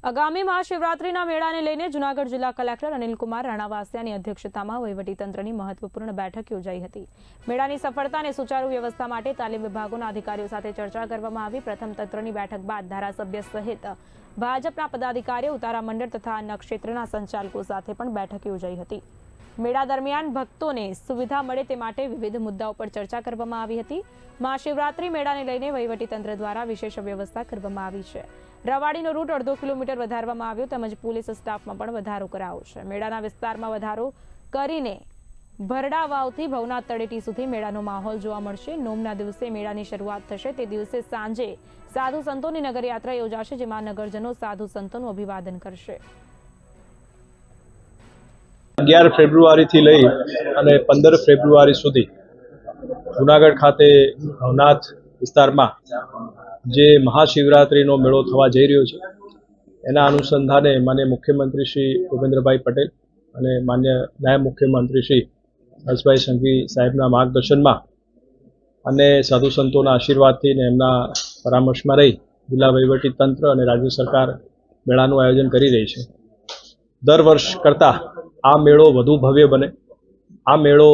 આગામી મહાશિવરાત્રીના મેળાને લઈને જૂનાગઢ જિલ્લા કલેક્ટર અનિલકુમાર રાણાવાસિયાની અધ્યક્ષતામાં વહીવટીતંત્રની મહત્વપૂર્ણ બેઠક યોજાઈ હતી। મેળાની સફળતા અને સુચારુ વ્યવસ્થા માટે તાલીમ વિભાગોના અધિકારીઓ સાથે ચર્ચા કરવામાં આવી। પ્રથમ તંત્રની બેઠક બાદ ધારાસભ્ય સહિત ભાજપના પદાધિકારીઓ, ઉતારા મંડળ તથા અન્ય ક્ષેત્રના સંચાલકો સાથે પણ બેઠક યોજાઈ હતી। મેળા દરમિયાન ભક્તોને સુવિધા મળે તે માટે વિવિધ મુદ્દાઓ પર ચર્ચા કરવામાં આવી હતી। મહાશિવરાત્રી મેળાને લઈને વહીવટીતંત્ર દ્વારા વિશેષ વ્યવસ્થા કરવામાં આવી છે। રવાડીનો રૂટ 1.5 કિલોમીટર વધારવામાં આવ્યો તેમજ પોલીસ સ્ટાફમાં પણ વધારો કરાયો છે। મેળાના વિસ્તારમાં વધારો કરીને ભરડા વાવથી ભવનાથ તળેટી સુધી મેળાનો માહોલ જોવા મળશે। નોમના દિવસે મેળાની શરૂઆત થશે તે દિવસે સાંજે સાધુ સંતોની નગરયાત્રા યોજાશે, જેમાં નગરજનો સાધુ સંતોનું અભિવાદન કરશે। 11 ફેબ્રુઆરીથી લઈ અને 15 ફેબ્રુઆરી સુધી જૂનાગઢ ખાતે ભવનાથ વિસ્તારમાં જે મહાશિવરાત્રીનો મેળો થવા જઈ રહ્યો છે એના અનુસંધાને માનનીય મુખ્યમંત્રી શ્રી ભૂપેન્દ્રભાઈ પટેલ અને માનનીય નાયબ મુખ્યમંત્રી શ્રી હર્ષભાઈ સંઘવી સાહેબના માર્ગદર્શનમાં અને સાધુ સંતોના આશીર્વાદથી અને એમના પરામર્શમાં રહી જિલ્લા વહીવટી તંત્ર અને રાજ્ય સરકાર મેળાનું આયોજન કરી રહી છે। દર વર્ષ કરતાં આ મેળો વધુ ભવ્ય બને, આ મેળો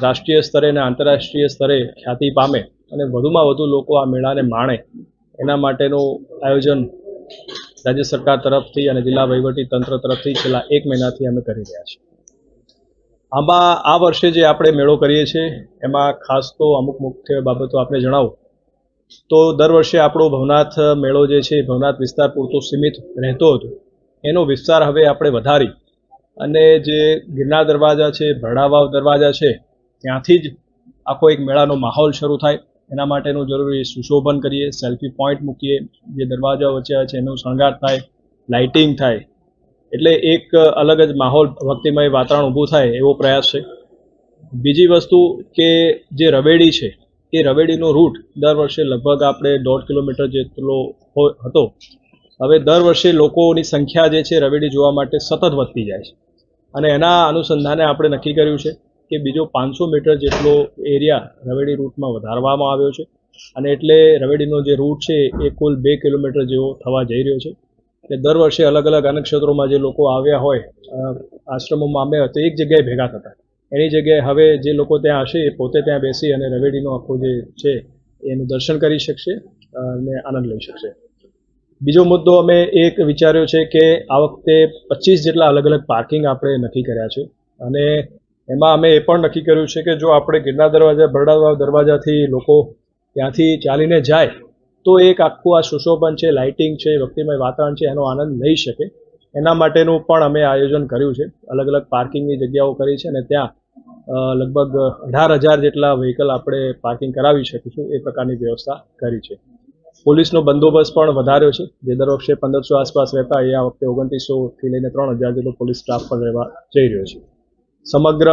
રાષ્ટ્રીય સ્તરે અને આંતરરાષ્ટ્રીય સ્તરે ખ્યાતિ પામે અને વધુમાં વધુ લોકો આ મેળાને માણે એના માટેનું આયોજન રાજ્ય સરકાર તરફથી અને જિલ્લા વહીવટી તંત્ર તરફથી છેલ્લા 1 મહિનાથી અમે કરી રહ્યા છીએ। આમાં આ વર્ષે જે આપણે મેળો કરીએ છીએ એમાં ખાસ તો અમુક મુખ્ય બાબતો આપણે જણાવું તો દર વર્ષે આપણો ભવનાથ મેળો જે છે ભવનાથ વિસ્તાર પૂરતો સીમિત રહેતો હતો, એનો વિસ્તાર હવે આપણે વધારી અને જે ગિરનાર દરવાજા છે, ભરડા વાવ દરવાજા છે, ત્યાંથી જ આખો એક મેળાનો માહોલ શરૂ થાય એના માટેનું જરૂરી સુશોભન કરીએ, સેલ્ફી પોઈન્ટ મૂકીએ, જે દરવાજા વચ્ચે છે એનું શણગાર થાય, લાઇટિંગ થાય, એટલે એક અલગ જ માહોલ, ભક્તિમય વાતાવરણ ઊભું થાય એવો પ્રયાસ છે। બીજી વસ્તુ કે જે રવેડી છે એ રવેડીનો રૂટ દર વર્ષે લગભગ આપણે 1.5 કિલોમીટર જેટલો હતો, હવે દર વર્ષે લોકોની સંખ્યા જે છે રવેડી જોવા માટે સતત વધતી જાય છે અને એના અનુસંધાને આપણે નક્કી કર્યું છે કે બીજો 500 મીટર જેટલો એરિયા રવેડી રૂટમાં વધારવામાં આવ્યો છે અને એટલે રવેડીનો જે રૂટ છે એ કુલ 2 કિલોમીટર જેવો થવા જઈ રહ્યો છે। એટલે દર વર્ષે અલગ અલગ અનેક ક્ષેત્રોમાં જે લોકો આવ્યા હોય, આશ્રમોમાં આવ્યા હોય તો એક જગ્યાએ ભેગા થતા, એની જગ્યાએ હવે જે લોકો ત્યાં હશે એ પોતે ત્યાં બેસી અને રવેડીનો આખો જે છે એનું દર્શન કરી શકશે અને આનંદ લઈ શકશે। બીજો મુદ્દો અમે એક વિચાર્યો છે કે આ વખતે 25 જેટલા અલગ અલગ પાર્કિંગ આપણે નક્કી કર્યા છે અને એમાં અમે એ પણ નક્કી કર્યું છે કે જો આપણે ગિરનાર દરવાજા, ભરડા વાવ દરવાજાથી લોકો ત્યાંથી ચાલીને જાય તો એક આખું આ સુશોભન છે, લાઇટિંગ છે, ભક્તિમય વાતાવરણ છે એનો આનંદ લઈ શકે, એના માટેનું પણ અમે આયોજન કર્યું છે। અલગ અલગ પાર્કિંગની જગ્યાઓ કરી છે અને ત્યાં લગભગ 18,000 જેટલા વ્હીકલ આપણે પાર્કિંગ કરાવી શકીશું એ પ્રકારની વ્યવસ્થા કરી છે। પોલીસનો બંદોબસ્ત પણ વધાર્યો છે, જે દર વખતે 1500 આસપાસ રહેતા એ આ વખતે 2900થી લઈને 3000 જેટલો પોલીસ સ્ટાફ પણ રહેવા જઈ રહ્યો છે। સમગ્ર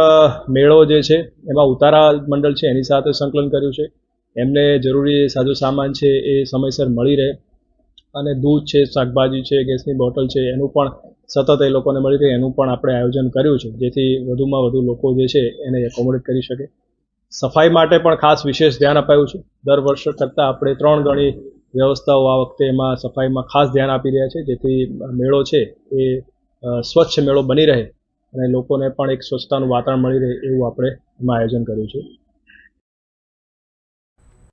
મેળો જે છે એમાં ઉતારા મંડળ છે એની સાથે સંકલન કર્યું છે, એમને જરૂરી સાજો સામાન છે એ સમયસર મળી રહે અને દૂધ છે, શાકભાજી છે, ગેસની બોટલ છે એનું પણ સતત એ લોકોને મળી રહે એનું પણ આપણે આયોજન કર્યું છે, જેથી વધુમાં વધુ લોકો જે છે એને એકોમોડેટ કરી શકે। સફાઈ માટે પણ ખાસ વિશેષ ધ્યાન અપાયું છે, દર વર્ષ કરતાં આપણે 3 ગણી વ્યવસ્થાઓ આ વખતે એમાં સફાઈમાં ખાસ ધ્યાન આપી રહ્યા છે, જેથી મેળો છે એ સ્વચ્છ મેળો બની રહે અને લોકોને પણ એક સ્વચ્છતાનું વાતાવરણ મળી રહે એવું આપણે એમાં આયોજન કર્યું છે।